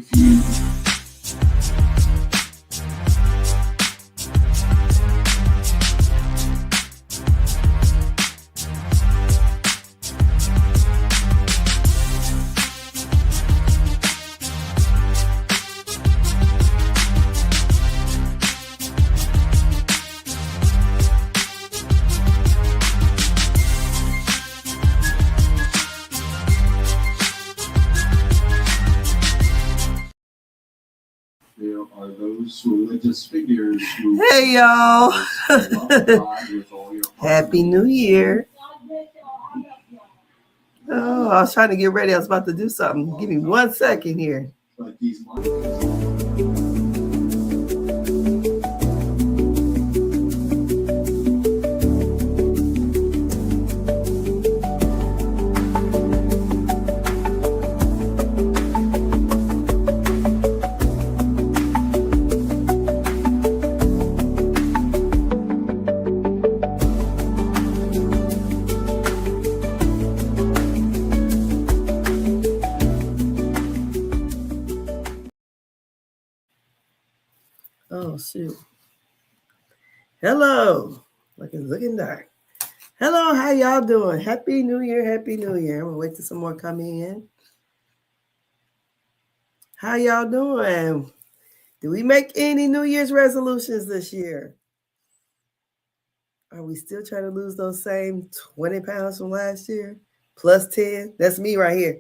if you there are those religious figures who Hey y'all. love God with all your heart. Happy New Year. Oh, I was trying to get ready. I was about to do something. Give me 1 second here. But these monkeys. Oh, shoot. Hello. Looking dark. Hello, how y'all doing? Happy New Year. Happy New Year. I'm going to wait till some more come in. How y'all doing? Did we make any New Year's resolutions this year? Are we still trying to lose those same 20 pounds from last year? Plus 10? That's me right here.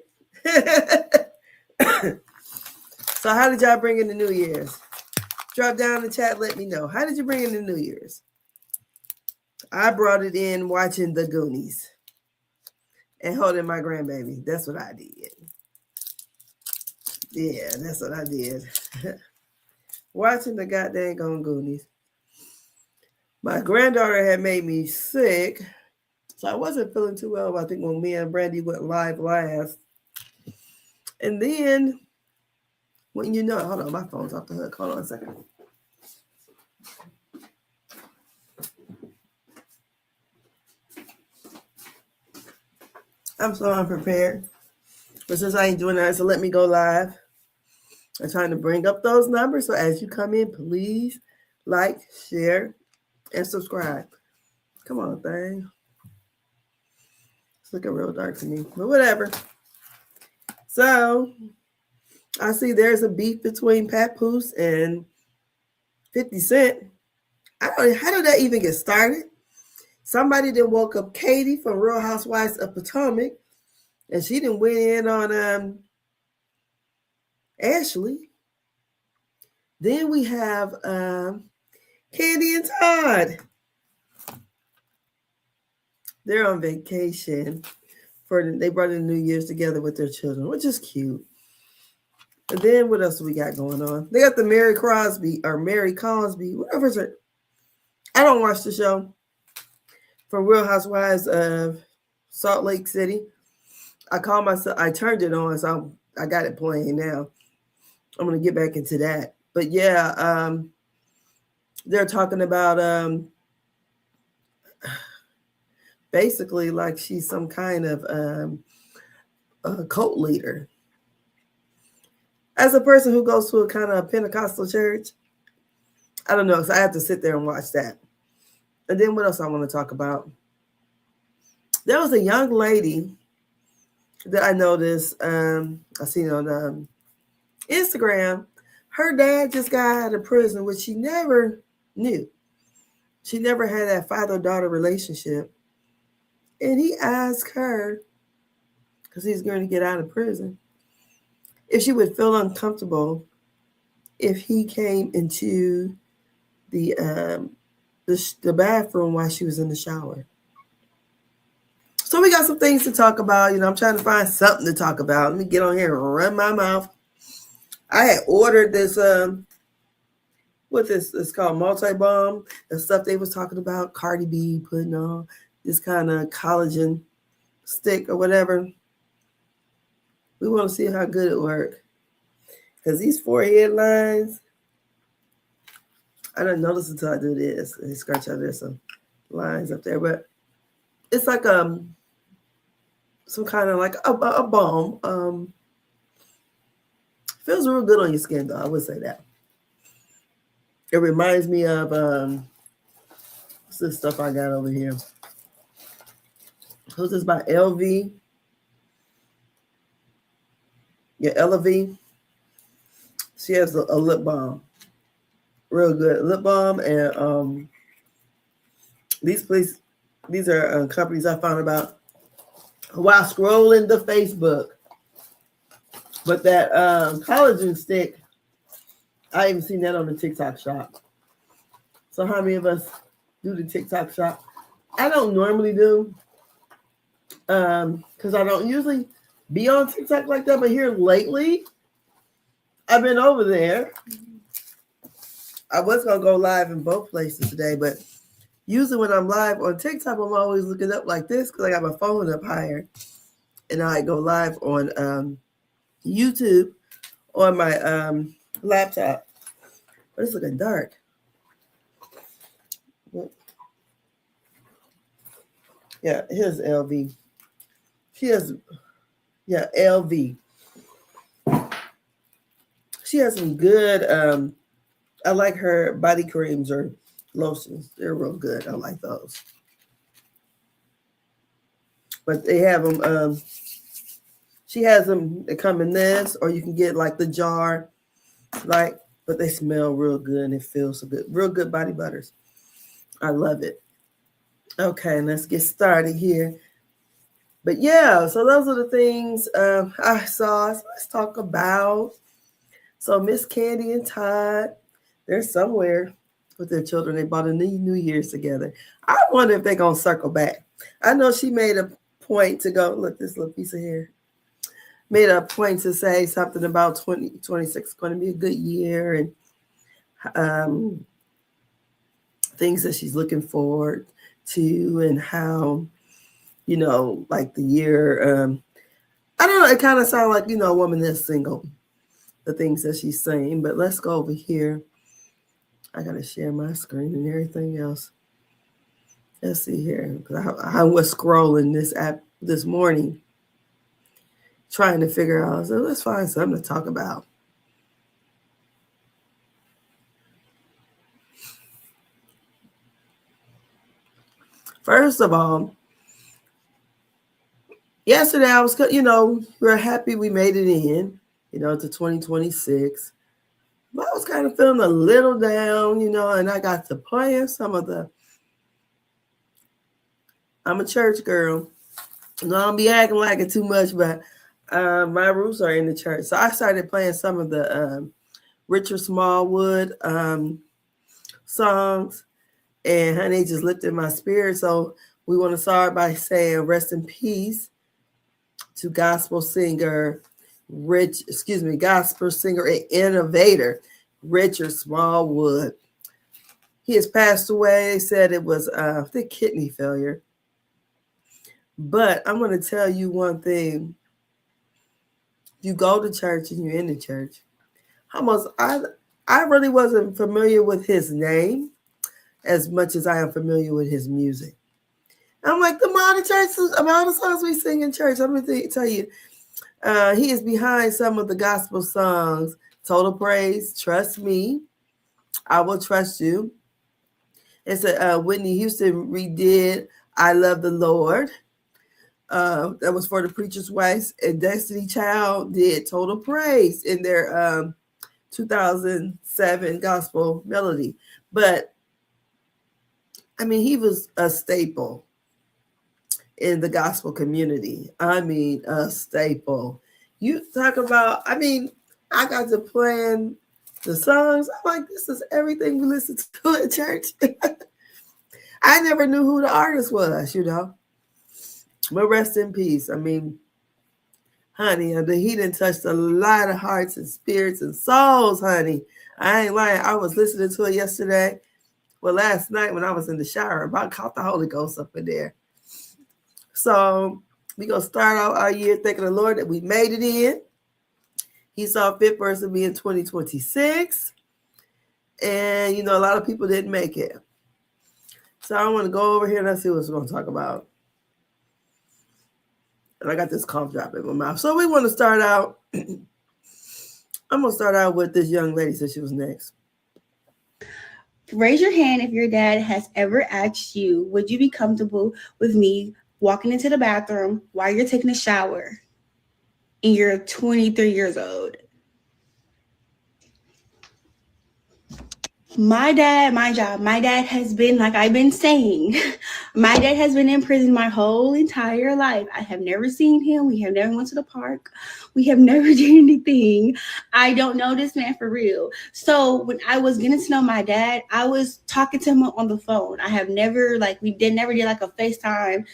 So how did y'all bring in the New Year's? Drop down in the chat, let me know. How did you bring in the New Year's? I brought it in watching The Goonies and holding my grandbaby. That's what I did. Yeah, that's what I did. Watching the goddamn Goonies. My granddaughter had made me sick, so I wasn't feeling too well, I think, when me and Brandy went live last. And then, when you know, hold on, my phone's off the hook. Hold on a second. I'm so unprepared. But since I ain't doing that, so let me go live. I'm trying to bring up those numbers. So as you come in, please like, share, and subscribe. Come on, thing. It's looking real dark to me, but whatever. So I see there's a beef between Papoose and 50 Cent. I don't know, how did that even get started? Somebody then woke up Katie from Real Housewives of Potomac, and she didn't went in on Ashley. Then we have Candy and Todd. They're on vacation. They brought in New Year's together with their children, which is cute. And then what else do we got going on? They got the Mary Cosby, whatever it's. I don't watch the show. From Real Housewives of Salt Lake City. I turned it on, so I got it playing now. I'm going to get back into that. But yeah, they're talking about basically like she's some kind of a cult leader. As a person who goes to a kind of Pentecostal church, I don't know, so I have to sit there and watch that. And then what else I want to talk about? There was a young lady that I noticed, I seen on Instagram. Her dad just got out of prison, which she never knew. She never had that father-daughter relationship. And he asked her, because he's going to get out of prison, if she would feel uncomfortable if he came into the bathroom while she was in the shower. So we got some things to talk about. I'm trying to find something to talk about. Let me get on here and run my mouth. I had ordered this, it's called Multi-Balm, the stuff they was talking about, Cardi B putting on this kind of collagen stick or whatever. We want to see how good it works. Because these forehead lines, I didn't notice until I do this. And scratch out there's some lines up there, but it's like some kind of like a balm. Feels real good on your skin, though. I would say that. It reminds me of what's this stuff I got over here? Who's this by LV? Yeah, LV. She has a lip balm. Real good lip balm, and these are companies I found about while scrolling the Facebook. But that collagen stick, I even seen that on the TikTok shop. So how many of us do the TikTok shop? I don't normally do, because I don't usually be on TikTok like that. But here lately, I've been over there. I was gonna go live in both places today, but usually when I'm live on TikTok, I'm always looking up like this because I got my phone up higher, and I go live on YouTube on my laptop. But it's looking dark. Yeah, here's LV. She has, LV. She has some good, I like her body creams or lotions. They're real good. I like those. But they have them, she has them that come in this, or you can get like the jar, but they smell real good and it feels so good. Real good body butters. I love it. Okay, let's get started here. But yeah, so those are the things I saw. So let's talk about. So Miss Candy and Todd, they're somewhere with their children. They bought a New Year's together. I wonder if they're going to circle back. I know she made a point to go, look, this little piece of hair. Made a point to say something about 2026 is going to be a good year, and things that she's looking forward to, and how, like the year, I don't know, it kind of sounds like, a woman that's single, the things that she's saying. But let's go over here. I got to share my screen and everything else. Let's see here. I was scrolling this app this morning, trying to figure out, so let's find something to talk about. First of all, yesterday I was, we're happy we made it in, to 2026. But I was kind of feeling a little down, and I got to playing some of I'm a church girl. I don't be acting like it too much, but my roots are in the church. So I started playing some of the Richard Smallwood songs, and honey, just lifted my spirit. So we want to start by saying rest in peace to gospel singer and innovator Richard Smallwood. He has passed away. They said it was I think kidney failure. But I'm going to tell you one thing. You go to church and you're in the church. I really wasn't familiar with his name as much as I am familiar with his music. I'm like, the amount of songs we sing in church. I'm going to tell you, he is behind some of the gospel songs. Total Praise, Trust Me, I Will Trust You. It's Whitney Houston redid I Love the Lord. That was for the Preacher's Wife, and Destiny Child did Total Praise in their 2007 gospel melody. But I mean, he was a staple in the gospel community. I mean, a staple. You talk about, I got to playing the songs. I'm like, this is everything we listen to at church. I never knew who the artist was, But rest in peace. Honey, he done touched a lot of hearts and spirits and souls, honey. I ain't lying. I was listening to it yesterday. Well, last night when I was in the shower, about caught the Holy Ghost up in there. So we're going to start out our year thanking the Lord that we made it in. He saw fit for us to be in 2026. And, a lot of people didn't make it. So I want to go over here and let's see what we're going to talk about. And I got this cough drop in my mouth. So we want to start out I'm gonna start out with this young lady since she was next. Raise your hand if your dad has ever asked you, would you be comfortable with me walking into the bathroom while you're taking a shower and you're 23 years old? My dad, my job, my dad has been, like I've been saying, my dad has been in prison my whole entire life. I have never seen him. We have never went to the park. We have never done anything. I don't know this man for real. So when I was getting to know my dad, I was talking to him on the phone. I have never, like, never did like a FaceTime,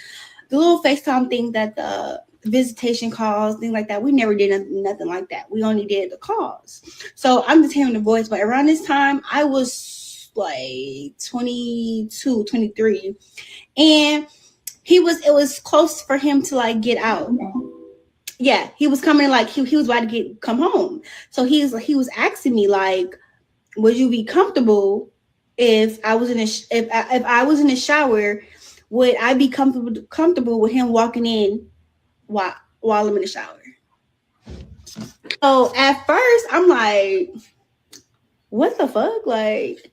the little FaceTime thing that the visitation calls, things like that. We never did nothing like that. We only did the calls. So I'm just hearing the voice. But around this time, I was like 22, 23. And it was close for him to like get out. Yeah, he was coming, like he was about to come home. So he was asking me like, would you be comfortable if I was if I was in the shower? Would I be comfortable with him walking in while I'm in the shower? So at first I'm like, what the fuck? Like,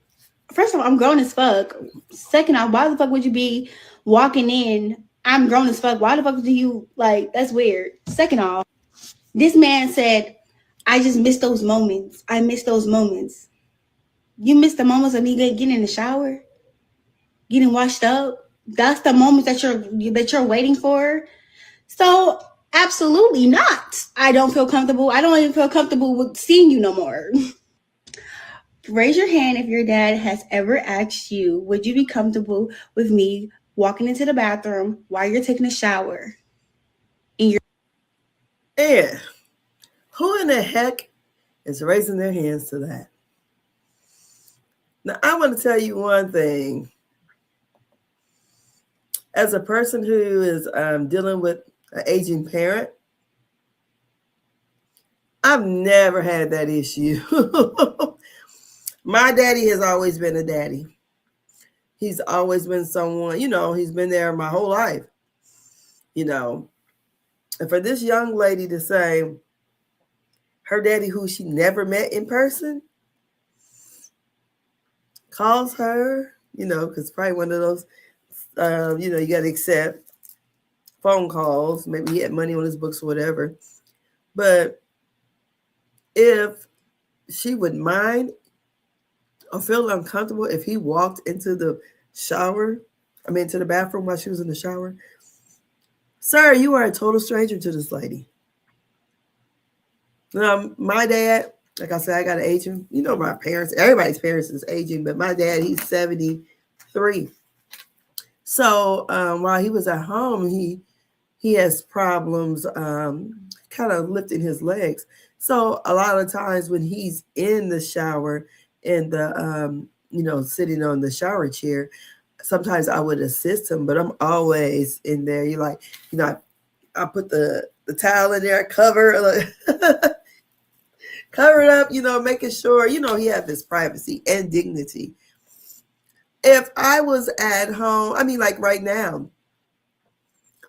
first of all, I'm grown as fuck. Second off, why the fuck would you be walking in? I'm grown as fuck. Why the fuck do you, like, that's weird. Second off, this man said, I just miss those moments. I miss those moments. You miss the moments of me getting in the shower, getting washed up. That's the moments that you're waiting for. So absolutely not. I don't feel comfortable. I don't even feel comfortable with seeing you no more. Raise your hand if your dad has ever asked you, would you be comfortable with me walking into the bathroom while you're taking a shower? And who in the heck is raising their hands to that? Now, I want to tell you one thing. As a person who is dealing with an aging parent, I've never had that issue. My daddy has always been a daddy. He's always been someone, he's been there my whole life. And for this young lady to say her daddy, who she never met in person, calls her, because probably one of those, you got to accept phone calls. Maybe he had money on his books or whatever. But if she would mind or feel uncomfortable if he walked into the into the bathroom while she was in the shower, sir, you are a total stranger to this lady. My dad, like I said, I got an aging, my parents, everybody's parents is aging, but my dad, he's 73. So while he was at home, he has problems kind of lifting his legs. So a lot of times when he's in the shower and the sitting on the shower chair, sometimes I would assist him, but I'm always in there. You're like, I put the towel in there, cover cover it up, making sure, he had this privacy and dignity. If I was at home, like right now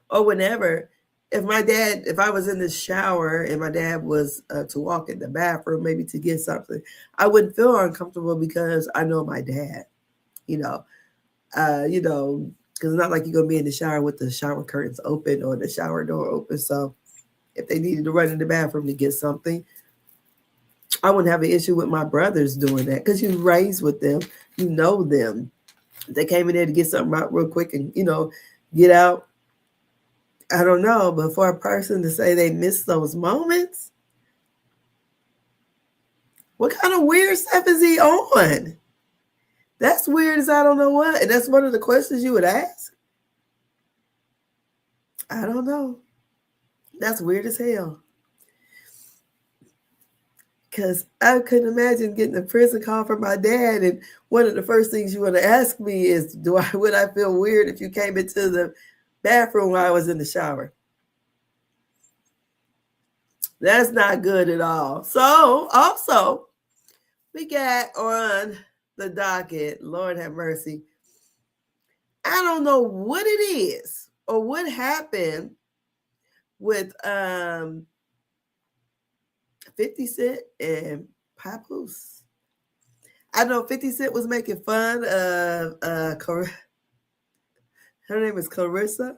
or whenever, if I was in the shower and my dad was to walk in the bathroom, maybe to get something, I wouldn't feel uncomfortable because I know my dad, because it's not like you're going to be in the shower with the shower curtains open or the shower door open. So if they needed to run in the bathroom to get something, I wouldn't have an issue with my brothers doing that because you raised with them, you know them. If they came in there to get something out real quick and, get out, I don't know. But for a person to say they miss those moments, what kind of weird stuff is he on? That's weird as I don't know what. And that's one of the questions you would ask. I don't know. That's weird as hell. Because I couldn't imagine getting a prison call from my dad. And one of the first things you want to ask me is, would I feel weird if you came into the bathroom while I was in the shower? That's not good at all. So also, we got on the docket, Lord have mercy. I don't know what it is or what happened with 50 Cent and Papoose. I know 50 Cent was making fun of her name is Clarissa.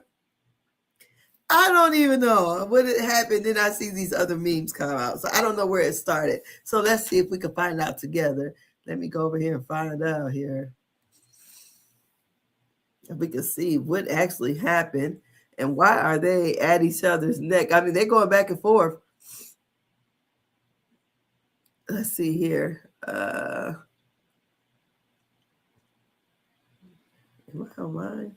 I don't even know what it happened. Then I see these other memes come out. So I don't know where it started. So let's see if we can find out together. Let me go over here and find out here. If we can see what actually happened and why are they at each other's neck. I mean, they're going back and forth. Let's see here. Am I online?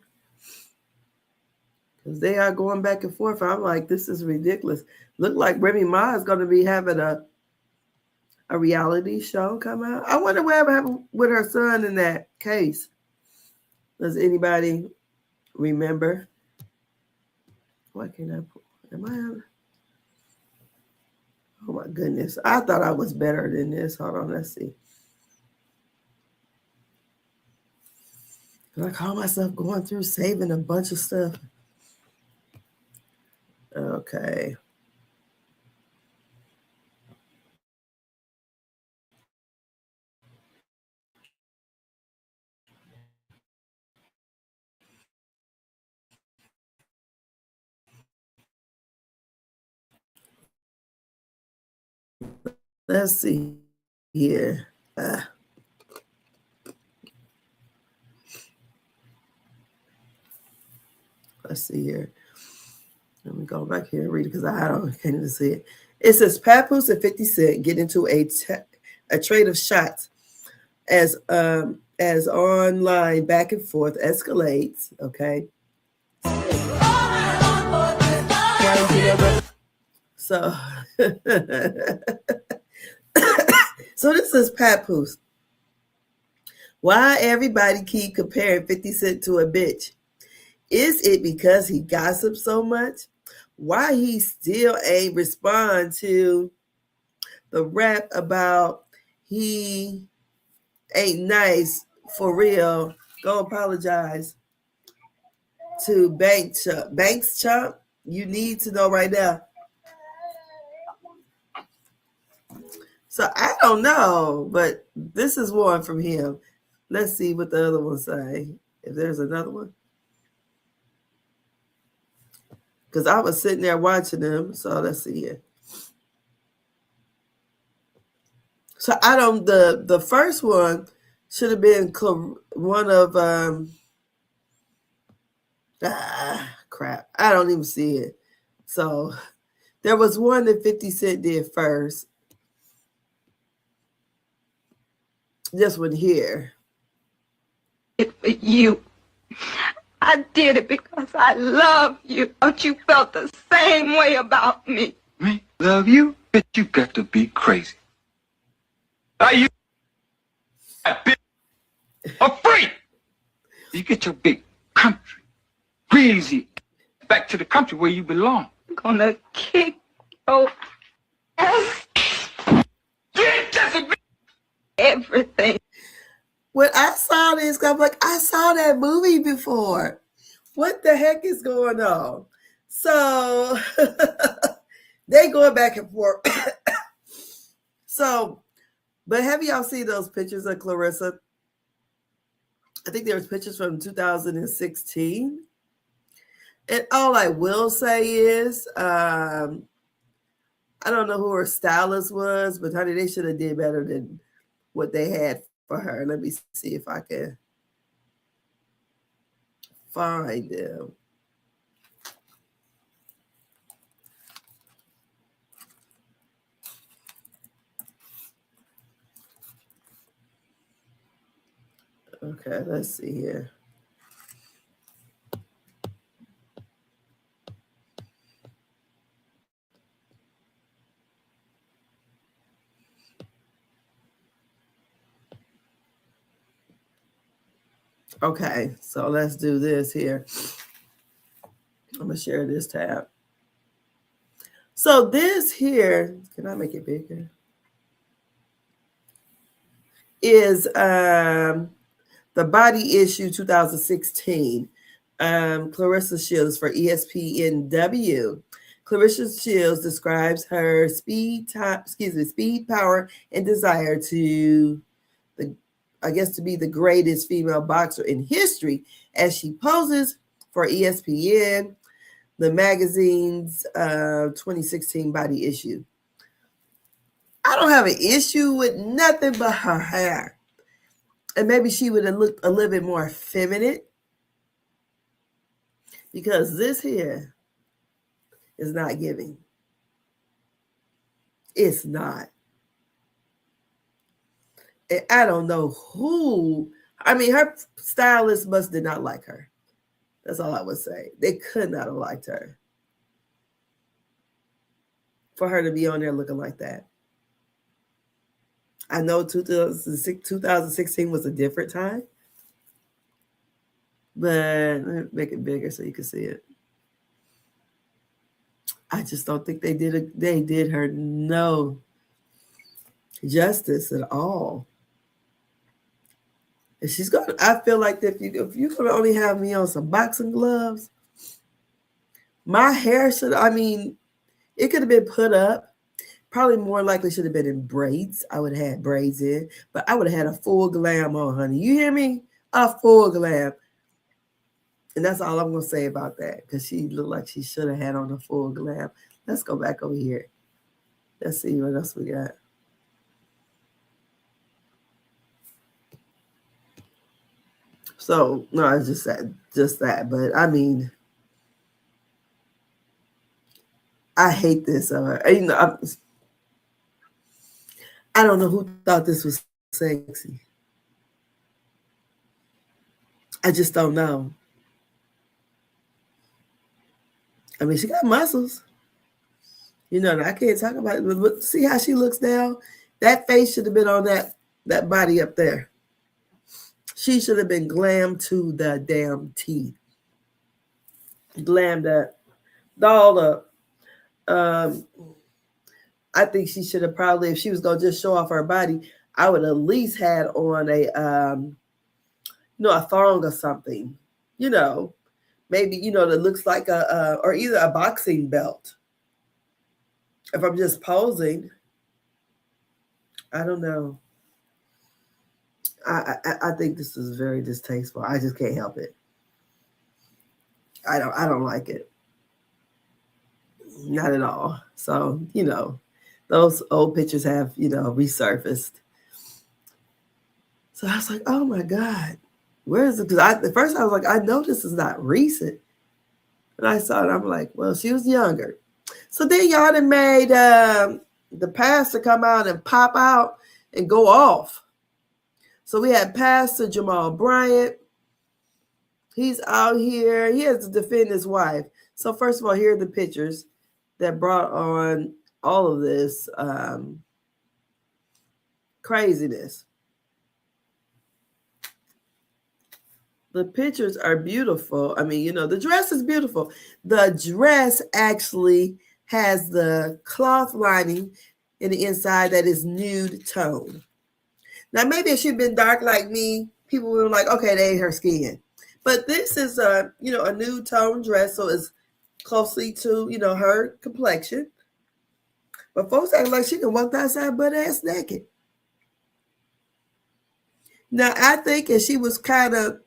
Because they are going back and forth. I'm like, this is ridiculous. Look like Remy Ma is going to be having a reality show come out. I wonder what happened with her son in that case. Does anybody remember? Why can't I pull? Am I? Oh my goodness. I thought I was better than this. Hold on, let's see. I call myself going through saving a bunch of stuff. Okay. Let's see here. Let's see here. Let me go back here and read it because can't even see it. It says Papoose and 50 Cent get into a trade of shots as online back and forth escalates. Okay. So, so this is Papoose. Why everybody keep comparing 50 Cent to a bitch? Is it because he gossips so much? Why he still ain't respond to the rap about he ain't nice for real? Go apologize to Banks Chump. You need to know right now. So I don't know, but this is one from him. Let's see what the other one say. If there's another one. Because I was sitting there watching them. So let's see here. So I don't, the first one should have been one of, crap. I don't even see it. So there was one that 50 Cent did first. This one here. It for you. I did it because I love you. Don't you felt the same way about me? Me? Love you? Bitch, you got to be crazy. Are you a bitch? A freak? You get your big country crazy back to the country where you belong. I'm gonna kick your ass. Get just Everything. When I saw this, I'm like, I saw that movie before. What the heck is going on? So they going back and forth. So, but have y'all seen those pictures of Clarissa? I think there was pictures from 2016. And all I will say is, I don't know who her stylist was, but honey, they should have did better than what they had for her. Let me see if I can find them. Okay, let's see here. Okay, so let's do this here. I'm going to share this tab. So this here, can I make it bigger? Is the Body Issue 2016. Clarissa Shields for ESPNW. Clarissa Shields describes her speed, power, and desire to be the greatest female boxer in history as she poses for ESPN, the magazine's 2016 body issue. I don't have an issue with nothing but her hair. And maybe she would have looked a little bit more feminine, because this here is not giving. It's not. And I don't know who. I mean, her stylist did not like her. That's all I would say. They could not have liked her for her to be on there looking like that. I know 2016 was a different time, but make it bigger so you can see it. I just don't think they did her no justice at all. And she's gonna. I feel like if you could only have me on some boxing gloves, my hair should. I mean, it could have been put up. Probably more likely should have been in braids. I would have had braids in, but I would have had a full glam on, honey. You hear me? A full glam. And that's all I'm going to say about that, because she looked like she should have had on a full glam. Let's go back over here. Let's see what else we got. So, no, I just said just that. But, I mean, I hate this. I don't know who thought this was sexy. I just don't know. I mean, she got muscles. You know, I can't talk about it, but see how she looks now? That face should have been on that body up there. She should have been glammed to the damn T. Glammed up. Dolled up. I think she should have probably, if she was going to just show off her body, I would at least had on a thong or something, maybe, that looks like or either a boxing belt. If I'm just posing, I don't know. I think this is very distasteful. I just can't help it. I don't like it. Not at all. So, those old pictures have, resurfaced. So I was like, oh my God, where is it? Because at first I was like, I know this is not recent. And I saw it, I'm like, well, she was younger. So then y'all done made the pastor come out and pop out and go off. So we had Pastor Jamal Bryant. He's out here. He has to defend his wife. So first of all, here are the pictures that brought on all of this craziness. The pictures are beautiful. I mean, the dress is beautiful. The dress actually has the cloth lining in the inside that is nude tone. Now, maybe if she'd been dark like me, people were like, okay, they ain't her skin. But this is a nude tone dress, so it's closely to, her complexion. But folks act like she can walk outside butt ass naked. Now, I think if she was kind of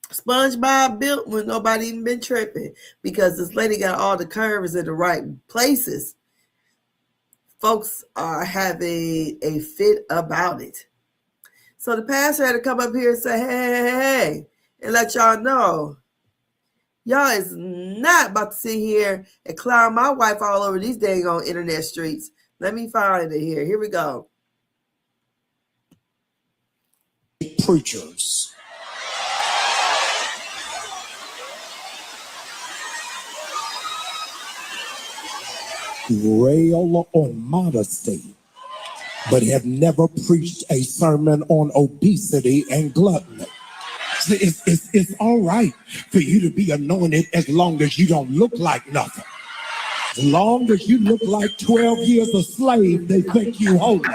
SpongeBob built when nobody even been tripping, because this lady got all the curves in the right places, folks are having a fit about it. So the pastor had to come up here and say, hey, and let y'all know, y'all is not about to sit here and clown my wife all over these dang on internet streets. Let me find it here. Here we go. Preachers. Rail on modesty, but have never preached a sermon on obesity and gluttony. It's all right for you to be anointed as long as you don't look like nothing. As long as you look like 12 years a slave, they think you holy.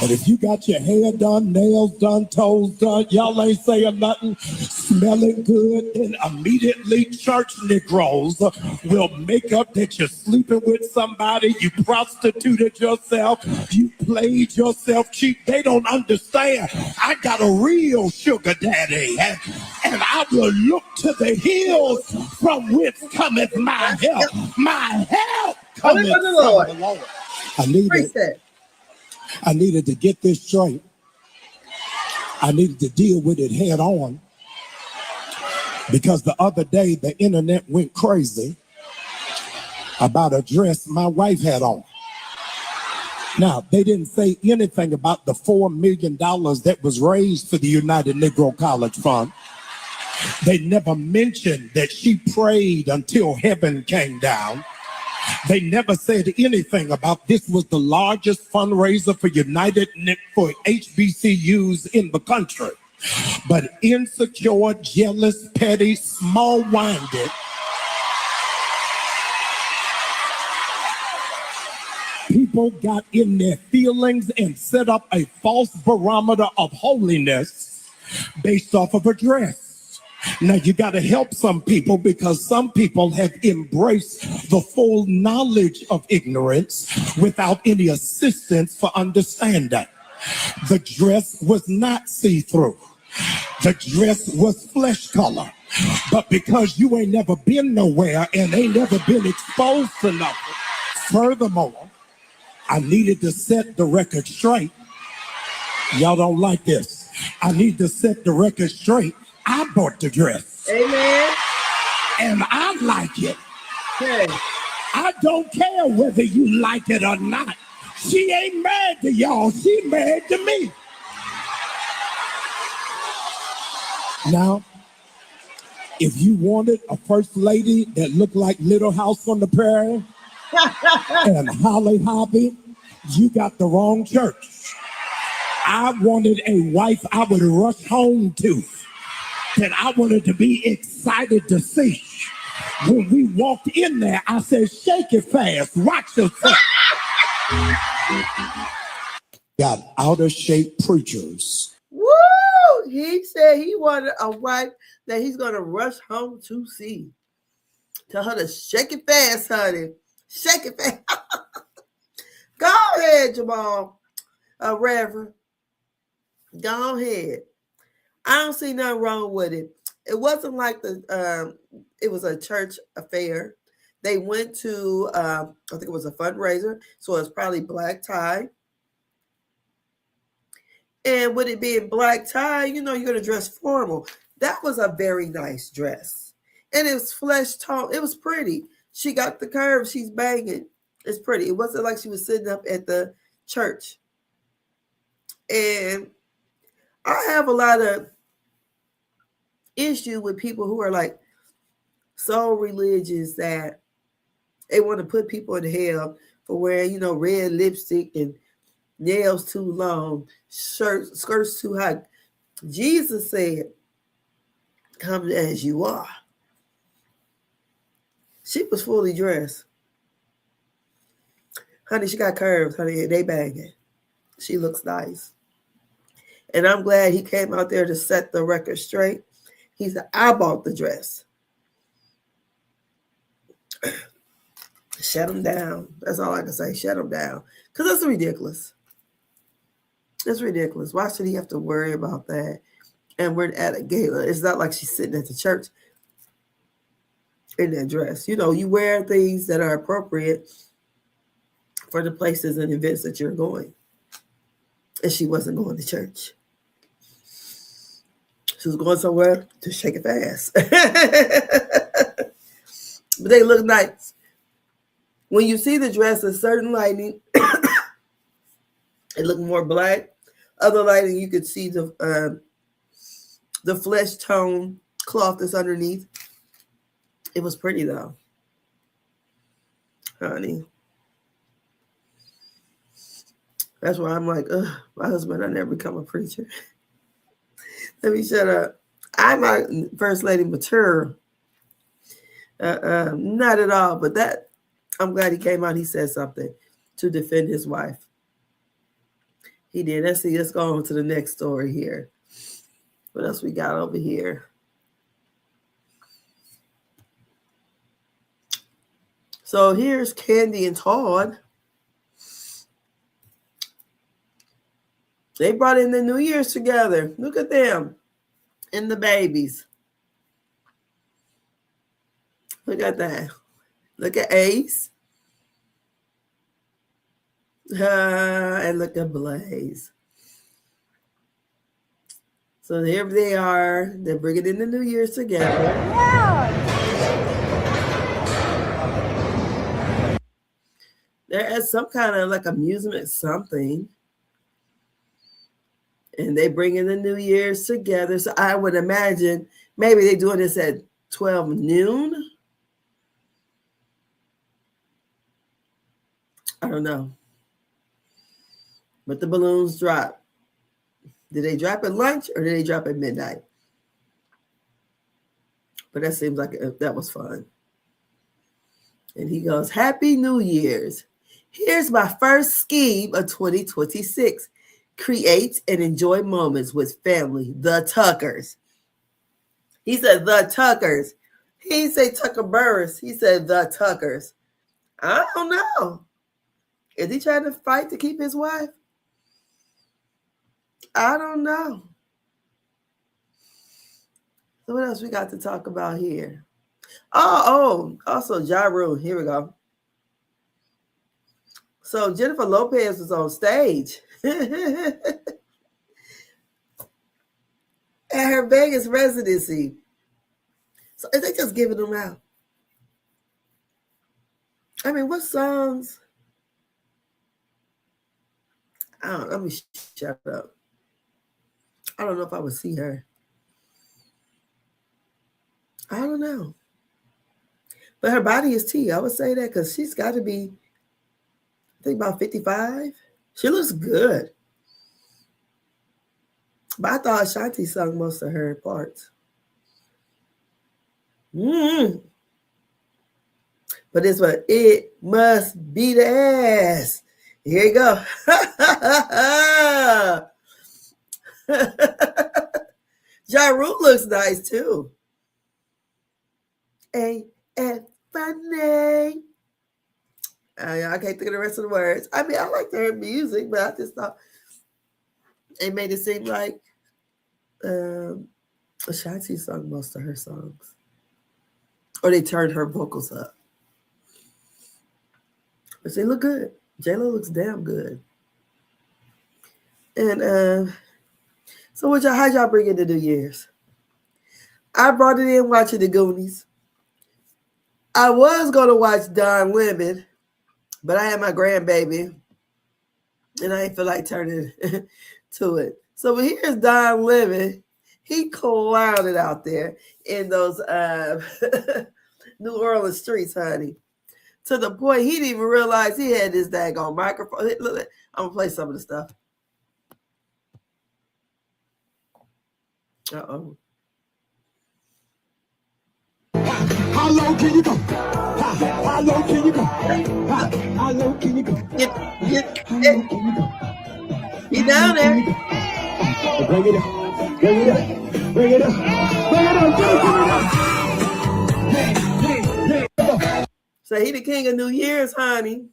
But if you got your hair done, nails done, toes done, y'all ain't saying nothing, smelling good, then immediately church Negroes will make up that you're sleeping with somebody, you prostituted yourself, you played yourself cheap. They don't understand. I got a real sugar daddy, and I will look to the hills from which cometh my help. My help cometh from the Lord. I needed to get this straight. I needed to deal with it head on, because the other day the internet went crazy about a dress my wife had on. Now, they didn't say anything about the $4 million that was raised for the United Negro College Fund. They never mentioned that she prayed until heaven came down. They never said anything about this was the largest fundraiser for HBCUs in the country. But insecure, jealous, petty, small-minded people got in their feelings and set up a false barometer of holiness based off of a dress. Now, you got to help some people, because some people have embraced the full knowledge of ignorance without any assistance for understanding. The dress was not see-through. The dress was flesh color. But because you ain't never been nowhere and ain't never been exposed to nothing, furthermore, I needed to set the record straight. Y'all don't like this. I need to set the record straight. I bought the dress. Amen. And I like it. Okay. I don't care whether you like it or not. She ain't mad to y'all. She mad to me. Now, if you wanted a first lady that looked like Little House on the Prairie and Holly Hobbie, you got the wrong church. I wanted a wife I would rush home to, that I wanted to be excited to see. When we walked in there, I said, shake it fast, watch yourself. Got out of shape preachers. Woo! He said he wanted a wife that he's going to rush home to see. Tell her to shake it fast, honey. Shake it fast. Go ahead, Jamal. Reverend. Go ahead. I don't see nothing wrong with it. It wasn't like it was a church affair. They went to, I think it was a fundraiser, so it's probably black tie. And with it being black tie, you know, you're going to dress formal. That was a very nice dress. And it was flesh tone. It was pretty. She got the curves. She's banging. It's pretty. It wasn't like she was sitting up at the church. And I have a lot of issue with people who are like so religious that they want to put people in hell for wearing, you know, red lipstick and nails too long, skirts too high. Jesus said, come as you are. She was fully dressed. Honey, she got curves, honey, they banging. She looks nice. And I'm glad he came out there to set the record straight. He said, I bought the dress. Shut him down. That's all I can say. Shut him down. Because that's ridiculous. It's ridiculous. Why should he have to worry about that? And we're at a gala. It's not like she's sitting at the church in that dress. You know, you wear things that are appropriate for the places and events that you're going. And she wasn't going to church. She was going somewhere to shake it fast. But they look nice. When you see the dress, a certain lighting, it looked more black. Other lighting, you could see the flesh tone cloth that's underneath. It was pretty though, honey. That's why I'm like, ugh, my husband, I never become a preacher. Let me shut up. I'm not First Lady mature. Not at all. But that, I'm glad he came out. He said something to defend his wife. He did. Let's see. Let's go on to the next story here. What else we got over here? So here's Candy and Todd. They brought in the New Year's together. Look at them and the babies. Look at that. Look at Ace. And look at Blaze. So here they are. They're bringing in the New Year's together. They're at some kind of like amusement something. And they bring in the New Year's together. So I would imagine maybe they're doing this at 12 noon. I don't know. But the balloons drop. Did they drop at lunch or did they drop at midnight? But that seems like that was fun. And he goes, Happy New Year's. Here's my first scheme of 2026. Create and enjoy moments with family, the Tuckers. He said the Tuckers. He didn't say Tucker Burris. He said the Tuckers. I don't know. Is he trying to fight to keep his wife? I don't know. So what else we got to talk about here? Also Ja Rule. Here we go. So Jennifer Lopez was on stage at her Vegas residency. So are they just giving them out? I mean, what songs? I don't know. Let me shut up. I don't know if I would see her. I don't know. But her body is T. I would say that because she's got to be, I think, about 55. She looks good. But I thought Ashanti sung most of her parts. But it's what it must be the ass. Here you go. Ja Rule looks nice too. Funny. I can't think of the rest of the words. I mean, I like her music, but I just thought it made it seem like Ashanti sung most of her songs. Or they turned her vocals up. But they look good. J-Lo looks damn good. And so how'd y'all bring in the New Year's? I brought it in watching the Goonies. I was going to watch Don Lemon, but I had my grandbaby, and I didn't feel like turning to it. So here's Don Lemon. He clouded out there in those New Orleans streets, honey, to the point he didn't even realize he had this daggone microphone. Look, I'm going to play some of the stuff. Uh-oh. How low can you go? How low can you go? How low can you go? You down there? Bring it up. Bring it up. Bring it up. Bring it up. So he the king of New Year's, honey.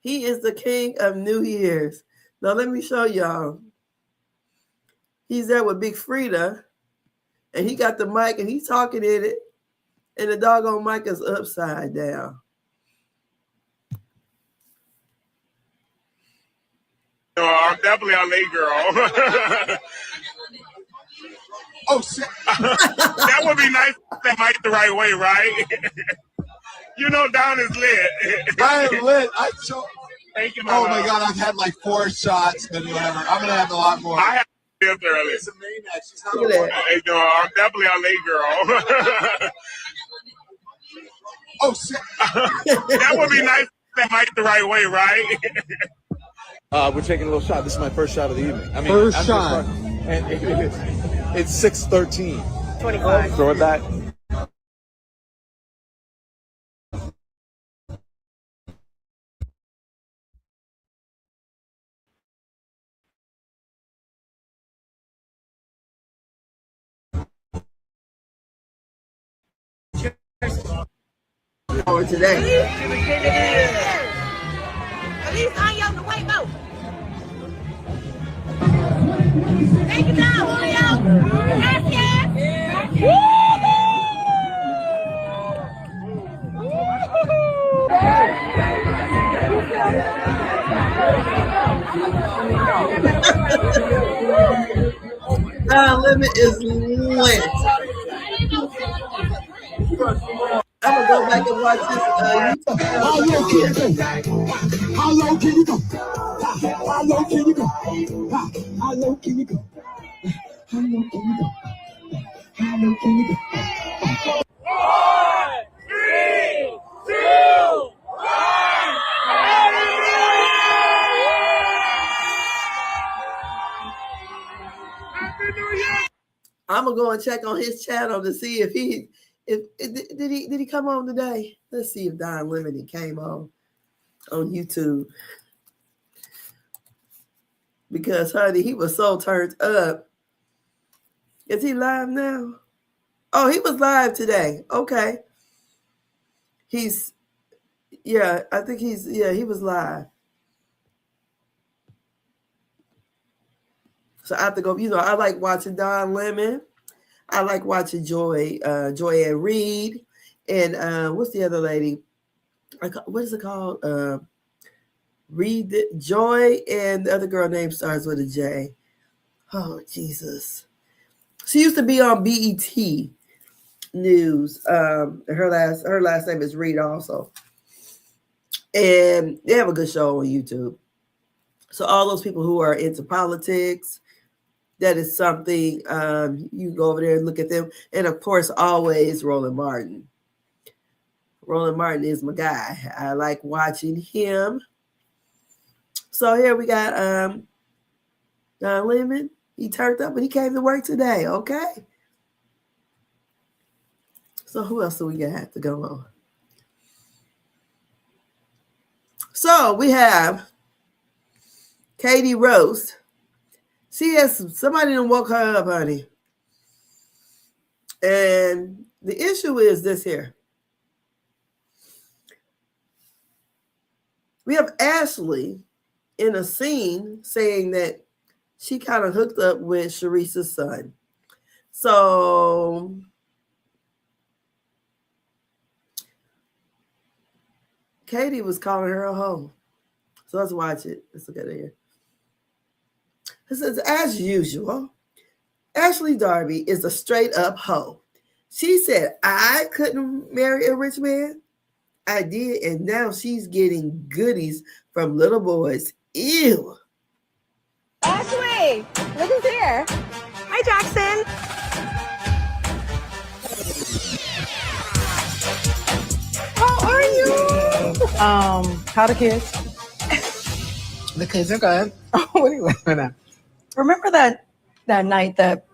He is the king of New Year's. Now let me show y'all. He's there with Big Frida, and he got the mic, and he's talking in it, and the doggone mic is upside down. No, I'm definitely a late girl. Oh, shit. That would be nice if they mic the right way, right? You know, Don is lit. I am lit. Thank you, Oh my God, I've had like 4 shots and whatever. I'm gonna have a lot more. I have lived early. It's a maniac. She's not Look at that. No, I'm definitely a late girl. Oh shit. That would be nice if they mic the right way, right? We're taking a little shot. This is my first shot of the evening. I mean, First I'm shot. And it's 6:13. 25. Throw it back. Or today. At least I am the white boat. Take it down, Julio. Gracias. Limit is lit. I'm gonna go back and watch this YouTube. How low can you go? How low can you go? How low can you go? How low can you go? How low can you go? How low can you go? 1, 3, 2, 1. I'm gonna go and check on his channel to see if did he come on today. Let's see if Don Lemon came on YouTube, because honey, he was so turned up. Is he live now? Oh, he was live today. Okay, I think he was live. So I have to go. I like watching Don Lemon. I like watching Joy Ann Reid, and what's the other lady? What is it called? Joy, and the other girl name starts with a J. Oh Jesus! She used to be on BET News. Her last name is Reid also, and they have a good show on YouTube. So all those people who are into politics, that is something you go over there and look at them. And of course, always Roland Martin. Roland Martin is my guy. I like watching him. So here we got Don Lemon. He turned up and he came to work today. Okay. So who else do we got to go on? So we have Katie Rose. She has somebody done woke her up, honey. And the issue is this here. We have Ashley in a scene saying that she kind of hooked up with Sharice's son. So Katie was calling her a hoe. So let's watch it. Let's look at it here. It says, as usual, Ashley Darby is a straight up hoe. She said, I couldn't marry a rich man. I did, and now she's getting goodies from little boys. Ew. Ashley, look who's here. Hi, Jackson. How are you? How the kids? The kids are good. What are you laughing at? Remember that night that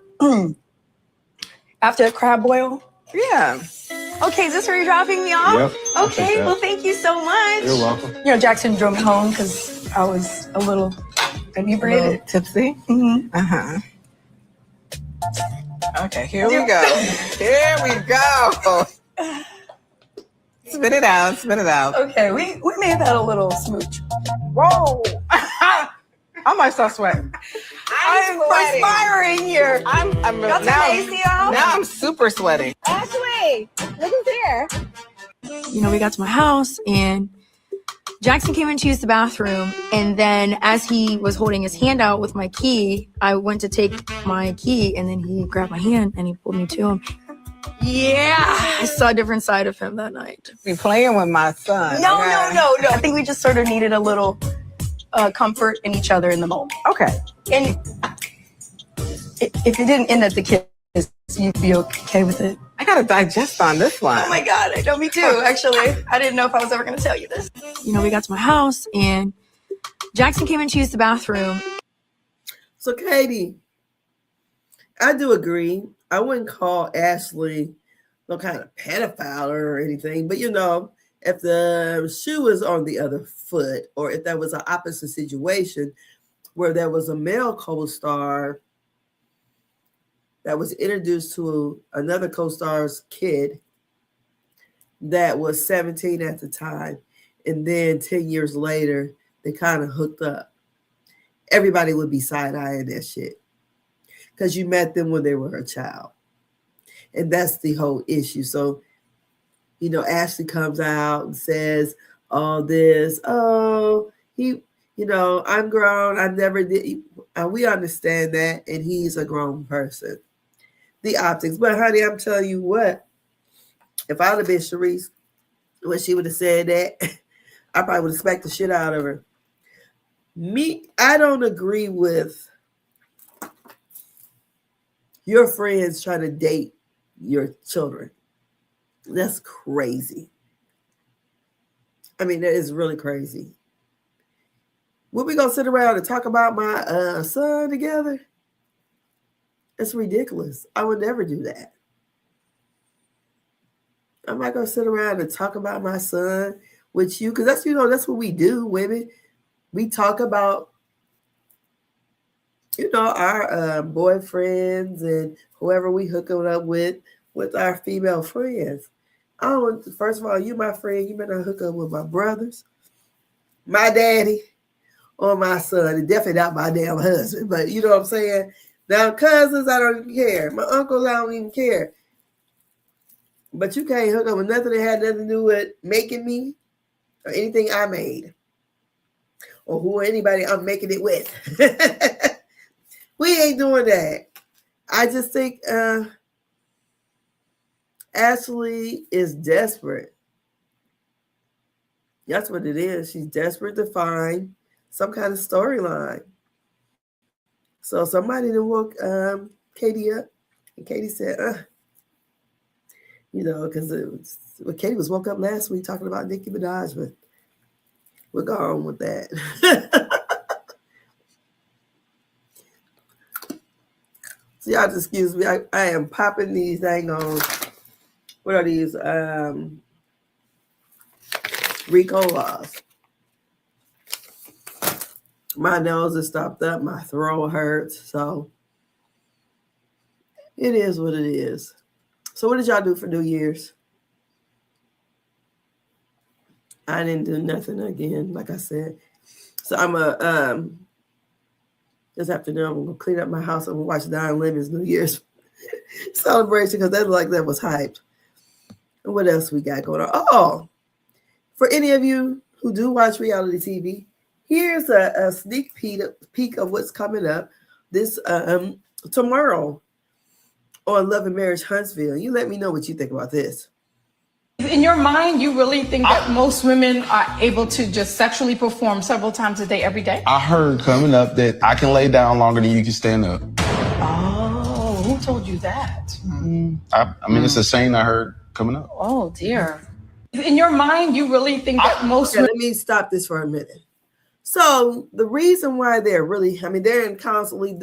after the crab boil? Yeah. Okay, is this where you're dropping me off? Yep. Okay, well, thank you so much. You're welcome. You know, Jackson drove me home because I was a little inebriated. Tipsy? Mm-hmm. Uh-huh. Okay, here we go. Here we go. Spit it out, spit it out. Okay, we may have had a little smooch. Whoa! I might start sweating. I'm perspiring here. I'm Got now, some AC on? now I'm super sweaty. Ashley, look who's here. You know, we got to my house and Jackson came in to use the bathroom. And then as he was holding his hand out with my key, I went to take my key and then he grabbed my hand and he pulled me to him. Yeah, I saw a different side of him that night. You're playing with my son. No. I think we just sort of needed a little comfort in each other in the moment. Okay. And if it didn't end at the kiss, you'd be okay with it. I gotta digest on this one. Oh my God, I know, me too, actually. I didn't know if I was ever going to tell you this. You know, we got to my house and Jackson came in to use the bathroom. So Katie, I do agree. I wouldn't call Ashley no kind of pedophile or anything, but you know, if the shoe is on the other foot, or if that was an opposite situation where there was a male co-star that was introduced to another co-star's kid, that was 17 at the time. And then 10 years later, they kind of hooked up. Everybody would be side-eyeing that shit because you met them when they were a child. And that's the whole issue. So, you know, Ashley comes out and says all this. Oh, he, you know, I'm grown. I never did. We understand that. And he's a grown person. The optics. But, honey, I'm telling you what. If I'd have been Sharice, when she would have said that, I probably would have smacked the shit out of her. I don't agree with your friends trying to date your children. That's crazy. I mean, that is really crazy. Would we gonna sit around and talk about my son together? It's ridiculous. I would never do that. I'm not gonna sit around and talk about my son with you, because that's, you know, that's what we do, women. We talk about, you know, our boyfriends and whoever we hooking up with our female friends. I don't want, first of all, you my friend, you better not hook up with my brothers, my daddy, or my son, and definitely not my damn husband. But you know what I'm saying? Now, cousins, I don't even care. My uncles, I don't even care. But you can't hook up with nothing that had nothing to do with making me or anything I made or who or anybody I'm making it with. We ain't doing that. I just think Ashley is desperate. That's what it is. She's desperate to find some kind of storyline. So somebody done woke Katie up, and Katie said, you know, because Katie was woke up last week talking about Nicki Minaj, but we'll go on with that. So y'all just excuse me. I am popping these dang on. What are these? Ricolas. My nose is stopped up. My throat hurts. So it is what it is. So what did y'all do for New Year's? I didn't do nothing again, like I said. So I'm this afternoon I'm gonna clean up my house. I'm gonna watch Don Lemon's New Year's celebration because that was hyped. And what else we got going on? Oh, for any of you who do watch reality TV, here's a sneak peek of what's coming up this tomorrow on Love and Marriage Huntsville. You let me know what you think about this. In your mind, you really think that most women are able to just sexually perform several times a day, every day? I heard coming up that I can lay down longer than you can stand up. Oh, who told you that? I mean, it's a saying I heard coming up. Oh, dear. In your mind, you really think that most women... Let me stop this for a minute. So the reason why they're in counseling.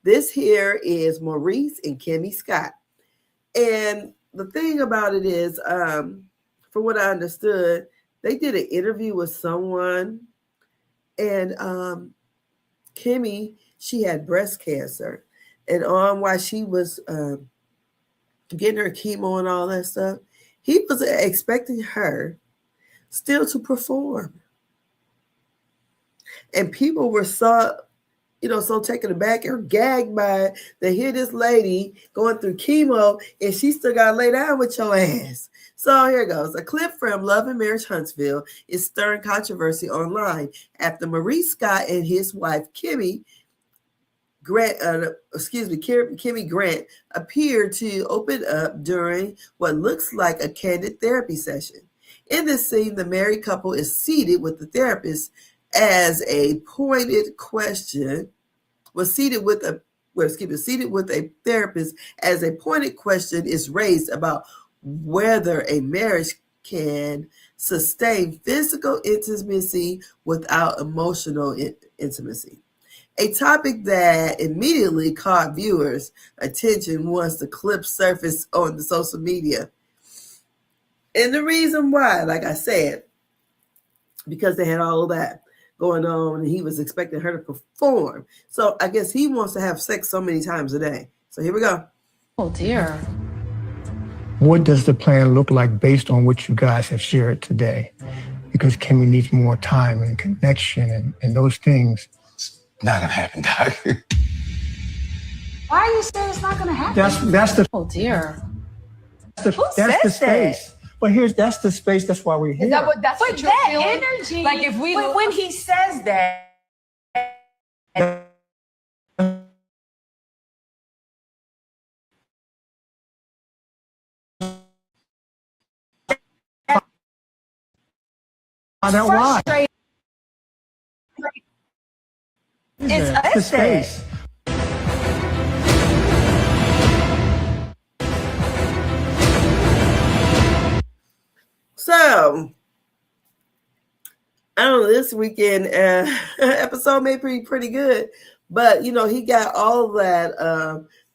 This here is Maurice and Kimmy Scott. And the thing about it is, from what I understood, they did an interview with someone, and Kimmy, she had breast cancer, and while she was getting her chemo and all that stuff, he was expecting her still to perform. And people were so taken aback or gagged by it. They hear this lady going through chemo and she still got to lay down with your ass. So here goes. A clip from Love and Marriage Huntsville is stirring controversy online after Maurice Scott and his wife Kimmy Grant appeared to open up during what looks like a candid therapy session. In this scene, the married couple is seated with the therapist as a pointed question seated with a therapist as a pointed question is raised about whether a marriage can sustain physical intimacy without emotional intimacy. A topic that immediately caught viewers' attention once the clip surfaced on the social media. And the reason why, like I said, because they had all of that going on and he was expecting her to perform. So I guess he wants to have sex so many times a day. So here we go. Oh, dear. What does the plan look like based on what you guys have shared today? Because Kimmy needs more time and connection and those things. It's not gonna happen, Doc. Why are you saying it's not gonna happen? That's the Oh dear. that's the space. But that's the space. That's why we're here. Is that what that's But what you're that feeling? energy, Like if we when he says that, Find out why. frustrating. That's the space. So, I don't know, this weekend episode may be pretty good, but you know, he got all of that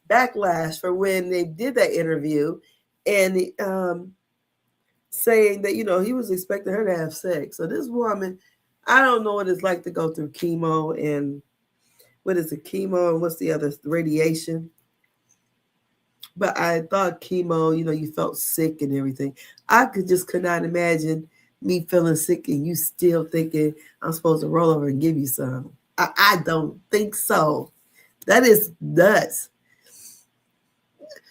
backlash for when they did that interview and saying that, you know, he was expecting her to have sex. So this woman, I don't know what it's like to go through chemo and what is it, chemo and what's the other, radiation. But I thought chemo, you know, you felt sick and everything. I could not imagine me feeling sick and you still thinking I'm supposed to roll over and give you some. I don't think so. That is nuts.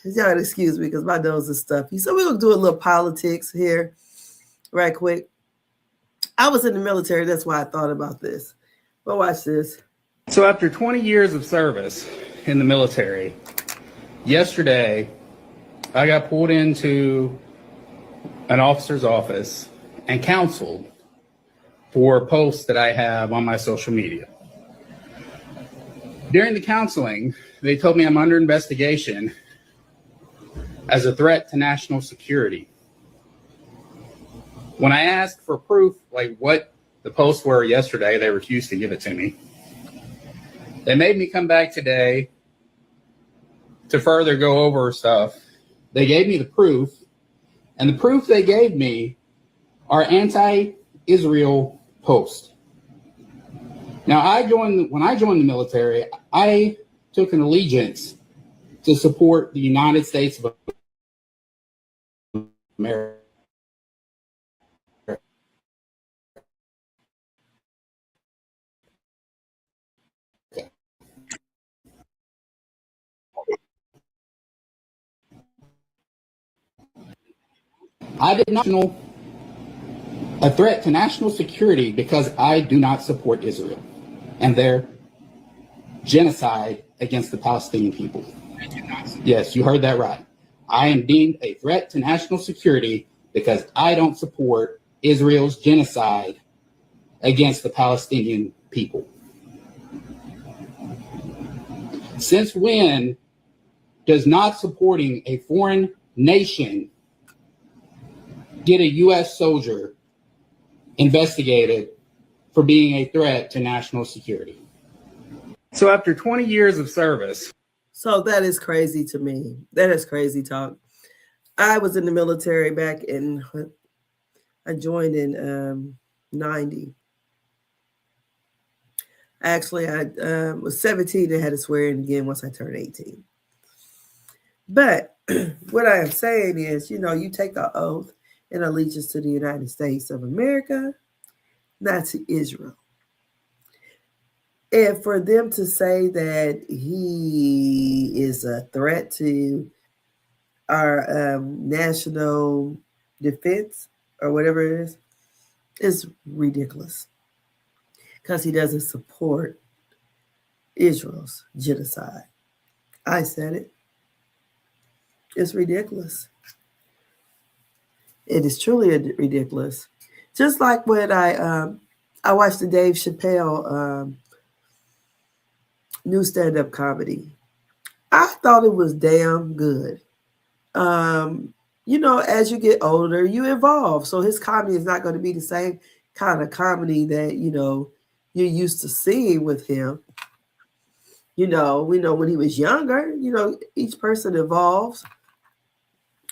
Y'all excuse me because my nose is stuffy. So we're going to do a little politics here right quick. I was in the military. That's why I thought about this. But watch this. So after 20 years of service in the military, yesterday, I got pulled into an officer's office and counseled for posts that I have on my social media. During the counseling, they told me I'm under investigation as a threat to national security. When I asked for proof, like what the posts were yesterday, they refused to give it to me. They made me come back today to further go over stuff. They gave me the proof, and the proof they gave me are anti-Israel posts. Now, when I joined the military, I took an allegiance to support the United States of America. I did not know a threat to national security because I do not support Israel and their genocide against the Palestinian people. Yes, you heard that right. I am deemed a threat to national security because I don't support Israel's genocide against the Palestinian people. Since when does not supporting a foreign nation get a U.S. soldier investigated for being a threat to national security? So after 20 years of service. So that is crazy to me. That is crazy talk. I was in the military back in, I joined in 90. Actually, I was 17 and had to swear in again once I turned 18. But what I am saying is, you know, you take the oath and allegiance to the United States of America, not to Israel. And for them to say that he is a threat to our national defense or whatever it is ridiculous. Because he doesn't support Israel's genocide. I said it. It's ridiculous. It is truly ridiculous. Just like when I watched the Dave Chappelle new stand-up comedy. I thought it was damn good. You know, as you get older, you evolve. So his comedy is not going to be the same kind of comedy that, you know, you're used to seeing with him. You know, we know when he was younger, you know, each person evolves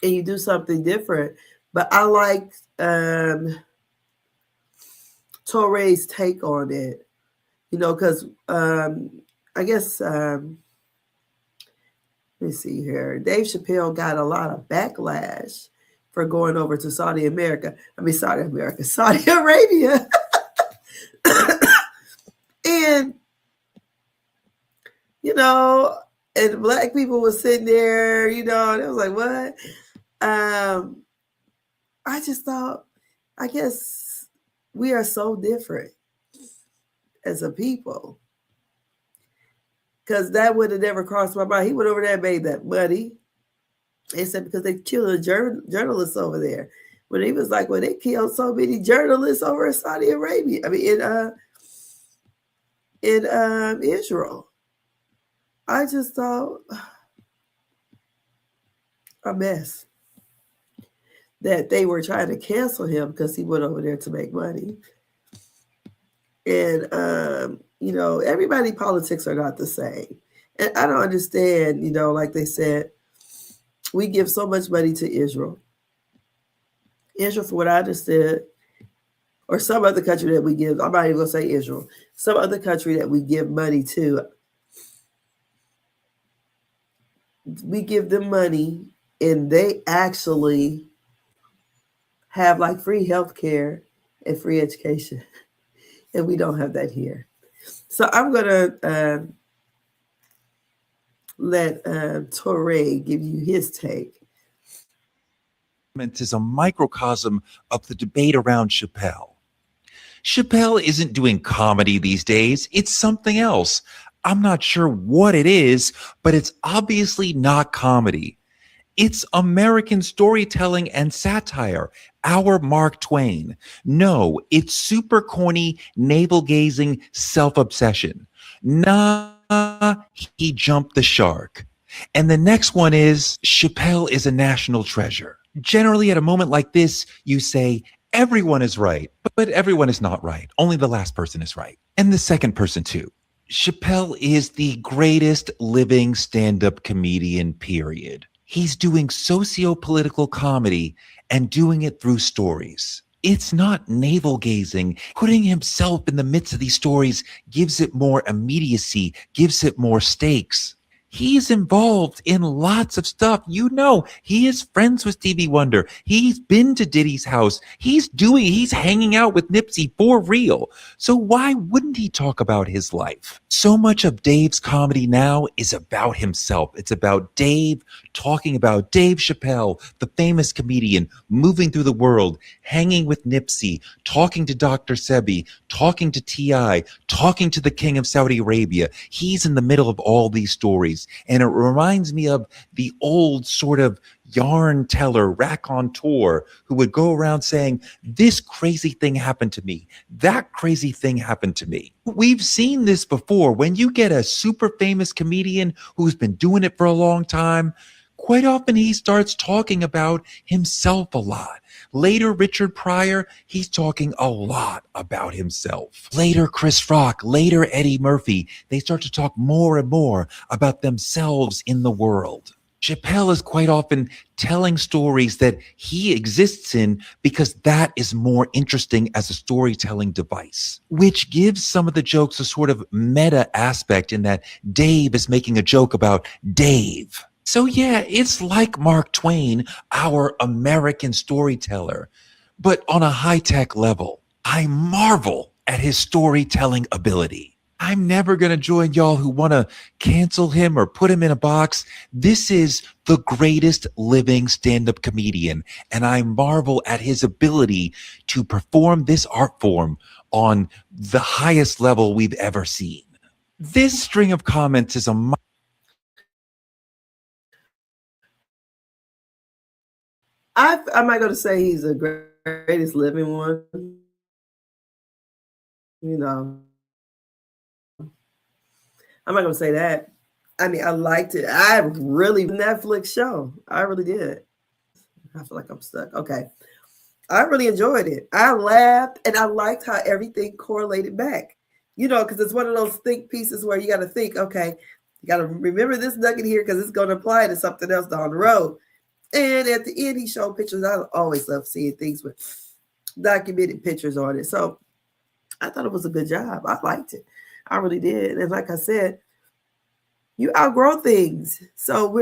and you do something different. But I like Torre's take on it, you know, because I guess Let me see here. Dave Chappelle got a lot of backlash for going over to Saudi Arabia. And, you know, and black people were sitting there, you know, and it was like, what? I just thought, I guess we are so different as a people. Because that would have never crossed my mind. He went over there and made that money. They said because they killed a journalists over there. When he was like, well, they killed so many journalists over in Saudi Arabia. I mean, in Israel. I just thought a mess that they were trying to cancel him because he went over there to make money. And, you know, everybody politics are not the same. And I don't understand, you know, like they said, we give so much money to Israel. Israel, from what I understood, or some other country that we give, I'm not even going to say Israel, some other country that we give money to, we give them money and they actually have like free healthcare and free education. And we don't have that here. So I'm going to let Torre give you his take. Is a microcosm of the debate around Chappelle. Chappelle isn't doing comedy these days. It's something else. I'm not sure what it is, but it's obviously not comedy. It's American storytelling and satire. Our Mark Twain. No, it's super corny, navel-gazing self-obsession. Nah, he jumped the shark. And the next one is Chappelle is a national treasure. Generally, at a moment like this, you say, everyone is right, but everyone is not right. Only the last person is right. And the second person, too. Chappelle is the greatest living stand-up comedian, period. He's doing socio-political comedy and doing it through stories. It's not navel-gazing. Putting himself in the midst of these stories gives it more immediacy, gives it more stakes. He's involved in lots of stuff. You know, he is friends with Stevie Wonder. He's been to Diddy's house. He's hanging out with Nipsey for real. So why wouldn't he talk about his life? So much of Dave's comedy now is about himself. It's about Dave talking about Dave Chappelle, the famous comedian, moving through the world, hanging with Nipsey, talking to Dr. Sebi, talking to T.I., talking to the King of Saudi Arabia. He's in the middle of all these stories. And it reminds me of the old sort of yarn teller, raconteur, who would go around saying, this crazy thing happened to me. That crazy thing happened to me. We've seen this before. When you get a super famous comedian who's been doing it for a long time, quite often he starts talking about himself a lot. Later, Richard Pryor, he's talking a lot about himself. Later, Chris Rock, later, Eddie Murphy, they start to talk more and more about themselves in the world. Chappelle is quite often telling stories that he exists in because that is more interesting as a storytelling device, which gives some of the jokes a sort of meta aspect in that Dave is making a joke about Dave. So yeah, it's like Mark Twain, our American storyteller, but on a high-tech level. I marvel at his storytelling ability. I'm never going to join y'all who want to cancel him or put him in a box. This is the greatest living stand-up comedian, and I marvel at his ability to perform this art form on the highest level we've ever seen. This string of comments is a I'm not going to say he's the greatest living one. You know, I'm not going to say that. I mean, I liked it. I really Netflix show. I really did. I feel like I'm stuck. Okay. I really enjoyed it. I laughed and I liked how everything correlated back. You know, because it's one of those think pieces where you got to think, okay, you got to remember this nugget here because it's going to apply to something else down the road. And at the end, he showed pictures. I always love seeing things with documented pictures on it. So I thought it was a good job. I liked it. I really did. And like I said, you outgrow things. So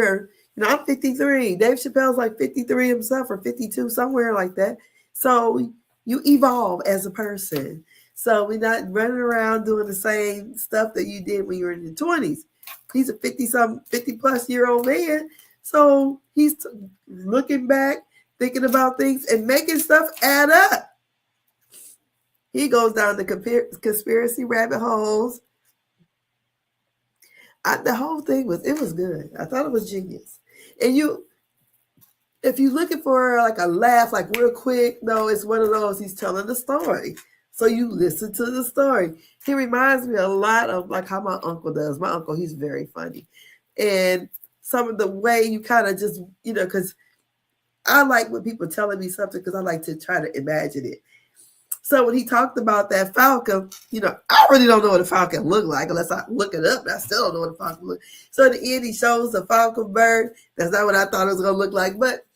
I'm 53. Dave Chappelle's like 53 himself or 52, somewhere like that. So you evolve as a person. So we're not running around doing the same stuff that you did when you were in your 20s. He's a 50-plus-year-old man. So he's looking back, thinking about things and making stuff add up. He goes down the conspiracy rabbit holes. The whole thing was good. I thought it was genius. And if you're looking for like a laugh, like real quick, no, it's one of those, he's telling the story. So you listen to the story. He reminds me a lot of like how my uncle does. My uncle, he's very funny. And some of the way you kind of just, because I like when people telling me something because I like to try to imagine it. So when he talked about that falcon, I really don't know what a falcon looked like unless I look it up. And I still don't know what a falcon looked like. So in the end, he shows a falcon bird. That's not what I thought it was going to look like. But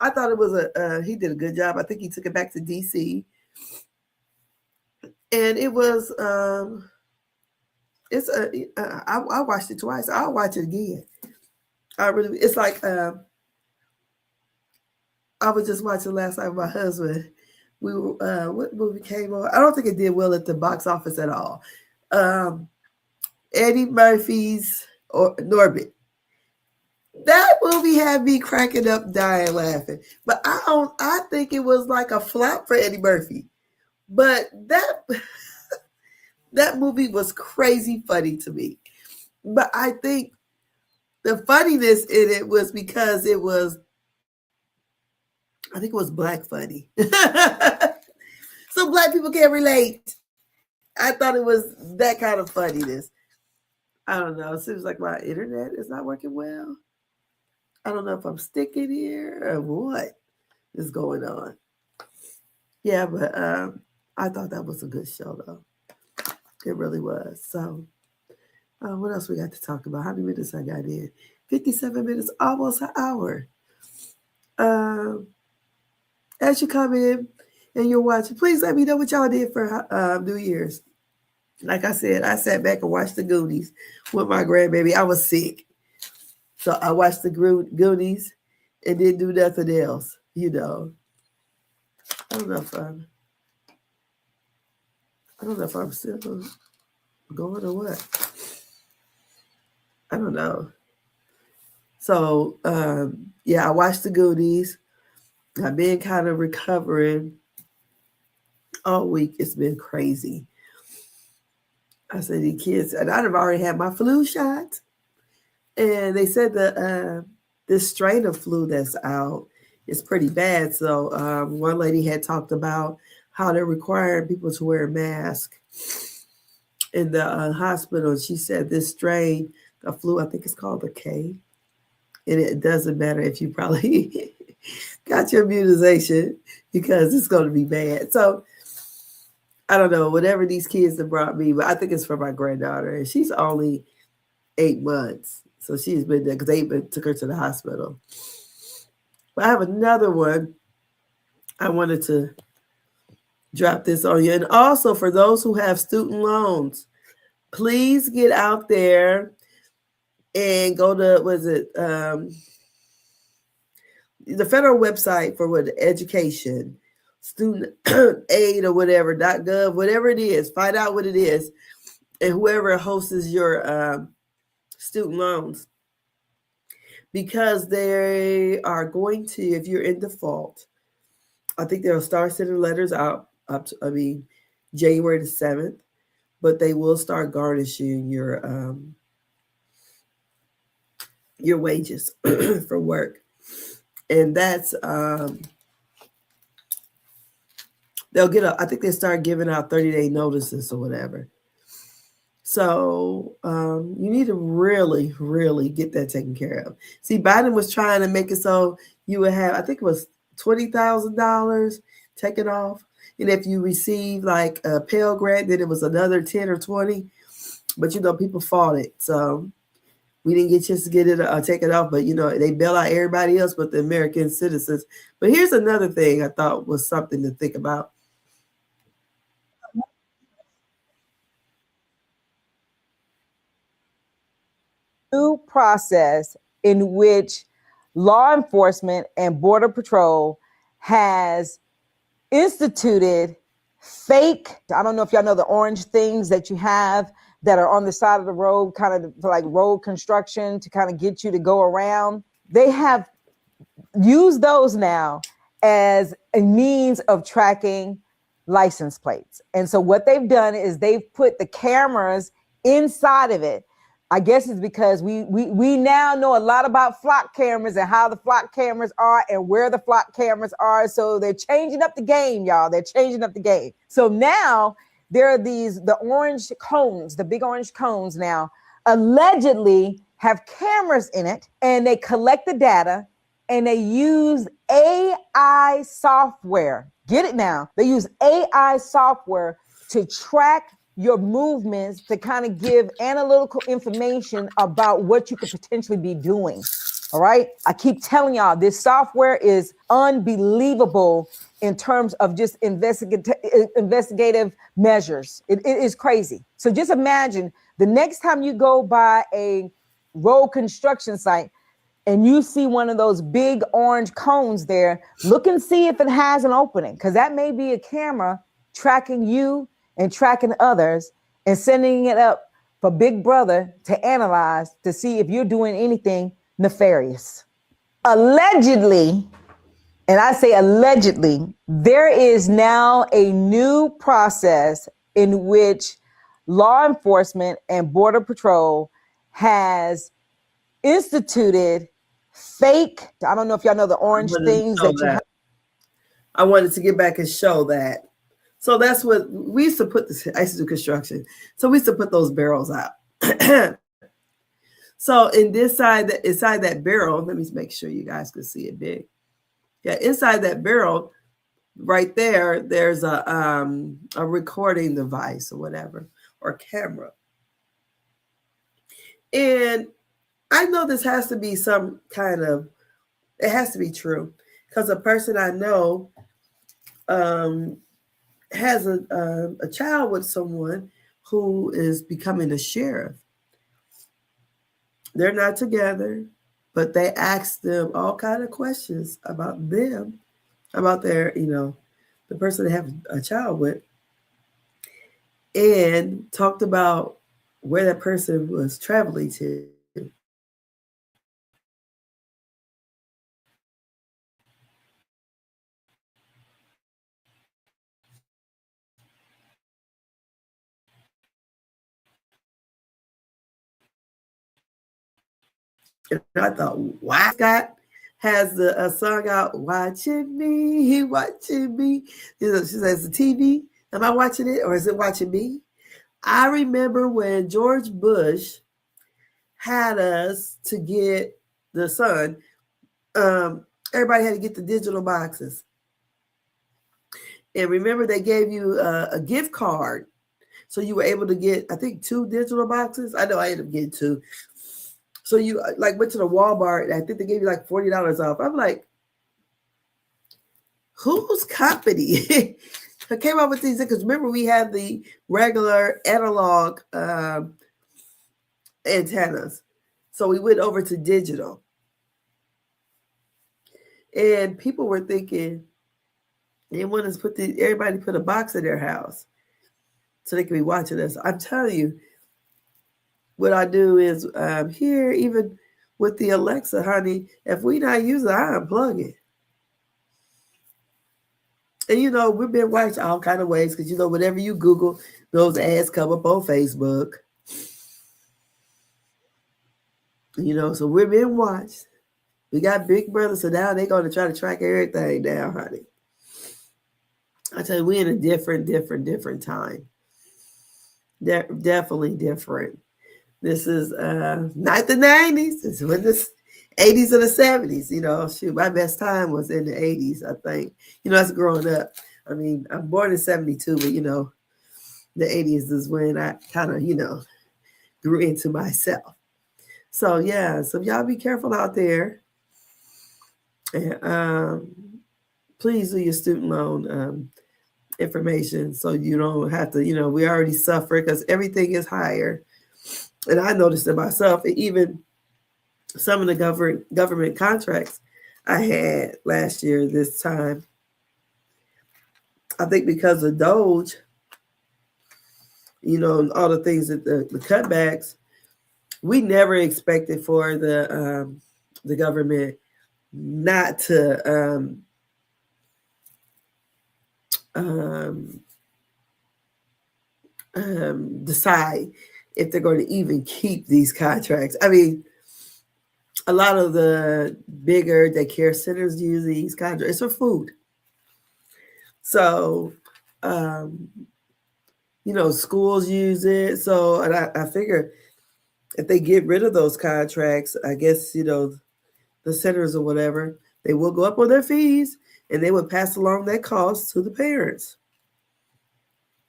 I thought it was he did a good job. I think he took it back to D.C. And it was, I watched it twice. I'll watch it again. It's like, I was just watching last night with my husband. We were, what movie came on? I don't think it did well at the box office at all. Eddie Murphy's Norbit. That movie had me cracking up, dying, laughing. But I think it was like a flop for Eddie Murphy. But that movie was crazy funny to me. But I think the funniness in it was because it was, I think it was black funny. So black people can't relate. I thought it was that kind of funniness. I don't know. It seems like my internet is not working well. I don't know if I'm sticking here or what is going on. Yeah, but I thought that was a good show, though. It really was. So what else we got to talk about? How many minutes I got in? 57 minutes, almost an hour. As you come in and you're watching, please let me know what y'all did for New Year's. Like I said, I sat back and watched the Goonies with my grandbaby. I was sick. So I watched the Goonies and didn't do nothing else, I don't know if I'm still going or what. I don't know. So, I watched the Goonies. I've been kind of recovering all week. It's been crazy. I said, the kids, and I'd have already had my flu shot. And they said that this strain of flu that's out is pretty bad. So one lady had talked about how they're requiring people to wear a mask in the hospital. She said this strain of flu, I think it's called the K. And it doesn't matter if you probably got your immunization because it's going to be bad. So I don't know, whatever these kids have brought me, but I think it's for my granddaughter. And she's only 8 months. So she's been there because they even took her to the hospital. But I have another one. I wanted to drop this on you. And also for those who have student loans, please get out there and go to, the federal website for education, student aid or whatever, .gov, whatever it is, find out what it is. And whoever hosts your student loans, because they are going to, if you're in default, I think they'll start sending letters out January the 7th, but they will start garnishing your wages for work. And that's, they'll get I think they start giving out 30-day notices or whatever. So you need to really, really get that taken care of. See, Biden was trying to make it so you would have, I think it was $20,000 taken off. And if you receive like a Pell Grant, then it was another 10 or 20. But, people fought it. So we didn't get a chance to get it taken off. But, they bail out everybody else but the American citizens. But here's another thing I thought was something to think about. new process in which law enforcement and Border Patrol has instituted fake, I don't know if y'all know the orange things that you have that are on the side of the road, kind of like road construction to kind of get you to go around. They have used those now as a means of tracking license plates. And so what they've done is they've put the cameras inside of it. I guess it's because we now know a lot about flock cameras and how the flock cameras are and where the flock cameras are. So they're changing up the game, y'all. They're changing up the game. So now there are the orange cones, the big orange cones now allegedly have cameras in it, and they collect the data and they use AI software. Get it now. They use AI software to track your movements, to kind of give analytical information about what you could potentially be doing. All right. I keep telling y'all, this software is unbelievable in terms of just investigative measures. It is crazy. So just imagine the next time you go by a road construction site and you see one of those big orange cones there, look and see if it has an opening, because that may be a camera tracking you and tracking others and sending it up for Big Brother to analyze to see if you're doing anything nefarious. Allegedly, and I say allegedly, there is now a new process in which law enforcement and Border Patrol has instituted fake, I don't know if y'all know the orange things that you have. I wanted to get back and show that. So that's what we used to put this. I used to do construction. So we used to put those barrels out. So inside that barrel, let me make sure you guys can see it big. Yeah, inside that barrel, right there, there's a recording device or whatever, or camera. And I know this has to be some kind of, it has to be true, because a person I know has a child with someone who is becoming a sheriff. They're not together, but they asked them all kind of questions about them, about their, the person they have a child with, and talked about where that person was traveling to. And I thought, why Scott has a song out, watching me. She says, the TV, am I watching it or is it watching me? I remember when George Bush had us to get the Sun, everybody had to get the digital boxes. And remember, they gave you a gift card. So you were able to get, I think, 2 digital boxes. I know I ended up getting 2. So you went to the Walmart, I think they gave you like $40 off. I'm like, whose company came up with these? Because remember, we had the regular analog antennas. So we went over to digital. And people were thinking they want us to everybody put a box in their house so they can be watching us. I'm telling you, what I do is here, even with the Alexa, honey, if we not using it, I unplug it. And we've been watched all kind of ways, because whatever you Google, those ads come up on Facebook. So we're being watched. We got Big Brother, so now they're going to try to track everything down, honey. I tell you, we're in a different time. Definitely different. This is not the 90s. This was the 80s or the 70s. Shoot, my best time was in the 80s, I think. As growing up. I mean, I'm born in 72, but, the 80s is when I kind of, grew into myself. So, yeah. So, y'all be careful out there. And please do your student loan information so you don't have to, we already suffer because everything is higher. And I noticed it myself, and even some of the government contracts I had last year this time. I think because of Doge, and all the things that the cutbacks, we never expected for the government not to decide if they're going to even keep these contracts. I mean, a lot of the bigger daycare centers use these contracts for food. So, schools use it. So, and I figure if they get rid of those contracts, I guess, the centers or whatever, they will go up on their fees and they would pass along that cost to the parents.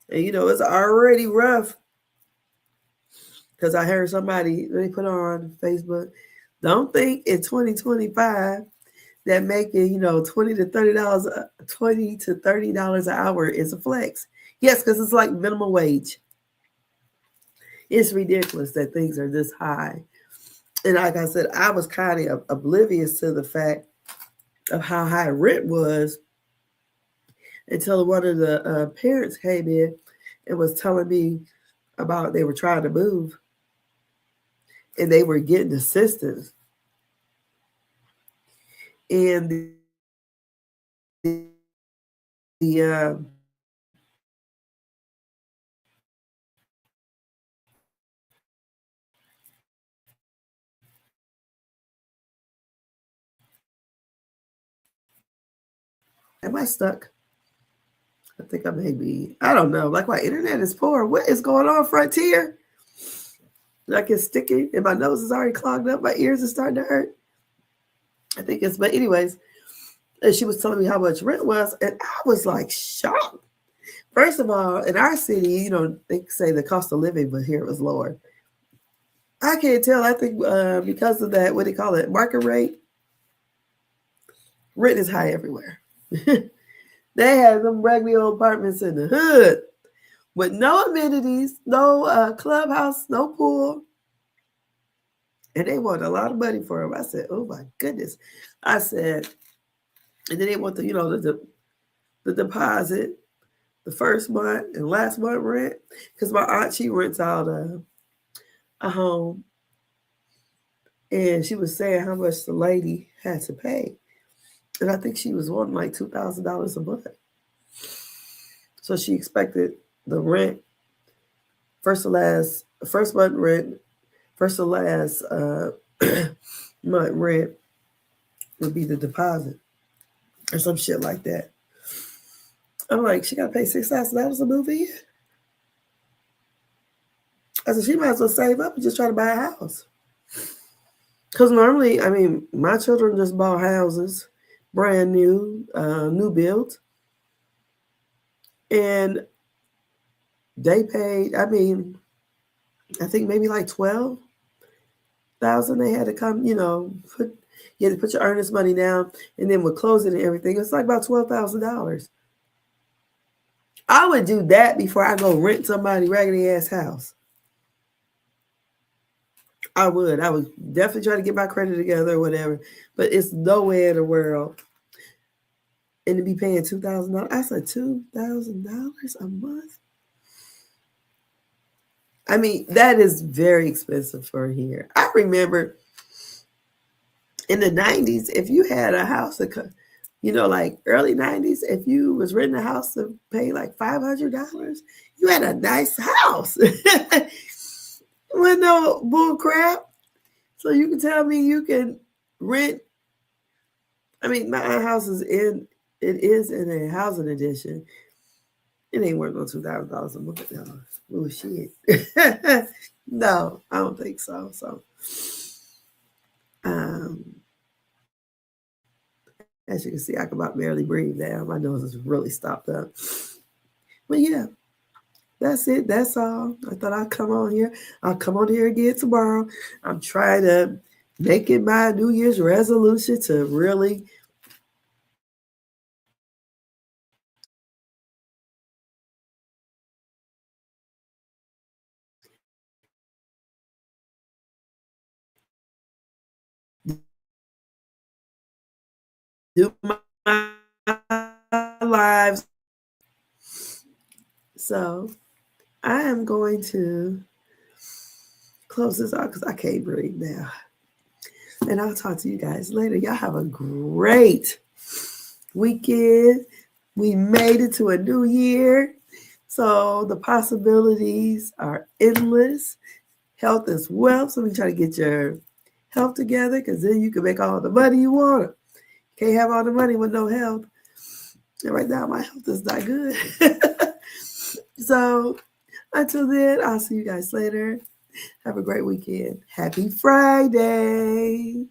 And, it's already rough because I heard somebody, they put on Facebook, don't think in 2025 that making, $20 to $30 an hour is a flex. Yes, because it's like minimum wage. It's ridiculous that things are this high. And like I said, I was kind of oblivious to the fact of how high rent was until one of the parents came in and was telling me about they were trying to move and they were getting assistance. And the am I stuck? I think I may be. I don't know. Like my internet is poor. What is going on, Frontier? Like it's sticky and my nose is already clogged up. My ears are starting to hurt. I think it's, but anyways, and she was telling me how much rent was, and I was like shocked. First of all, in our city, they say the cost of living, but here it was lower. I can't tell. I think because of that, what do you call it, market rate, rent is high everywhere. They had them regular old apartments in the hood with no amenities, no clubhouse, no pool. And they want a lot of money for them. I said, oh my goodness. I said, and then they want the deposit, the first month and last month rent. Because my aunt, she rents out a home. And she was saying how much the lady had to pay. And I think she was wanting like $2,000 a month. So she expected the rent, first month rent, first to last month rent would be the deposit or some shit like that. I'm like, she got to pay $6,000 to move in? I said, she might as well save up and just try to buy a house. Because normally, I mean, my children just bought houses, brand new, new build. And they paid, I mean, I think maybe like $12,000 they had to come, you had to put your earnest money down, and then with closing and everything, it's like about $12,000. I would do that before I go rent somebody raggedy ass house. I would definitely try to get my credit together or whatever, but it's no way in the world. And to be paying $2,000, I said $2,000 a month. I mean, that is very expensive for here. I remember in the 90s, if you had a house, like early 90s, if you was renting a house to pay like $500, you had a nice house. With no bull crap. So you can tell me you can rent. I mean, my house is in a housing edition. It ain't worth no $2,000 a month. No. Oh shit. No, I don't think so. So as you can see, I can about barely breathe now. My nose is really stopped up. But yeah, that's it. That's all. I thought I'd come on here. I'll come on here again tomorrow. I'm trying to make it my New Year's resolution to really do my lives. So I am going to close this out because I can't breathe now. And I'll talk to you guys later. Y'all have a great weekend. We made it to a new year. So the possibilities are endless. Health is wealth. So we try to get your health together because then you can make all the money you want. You can't have all the money with no health. And right now my health is not good. So until then, I'll see you guys later. Have a great weekend. Happy Friday.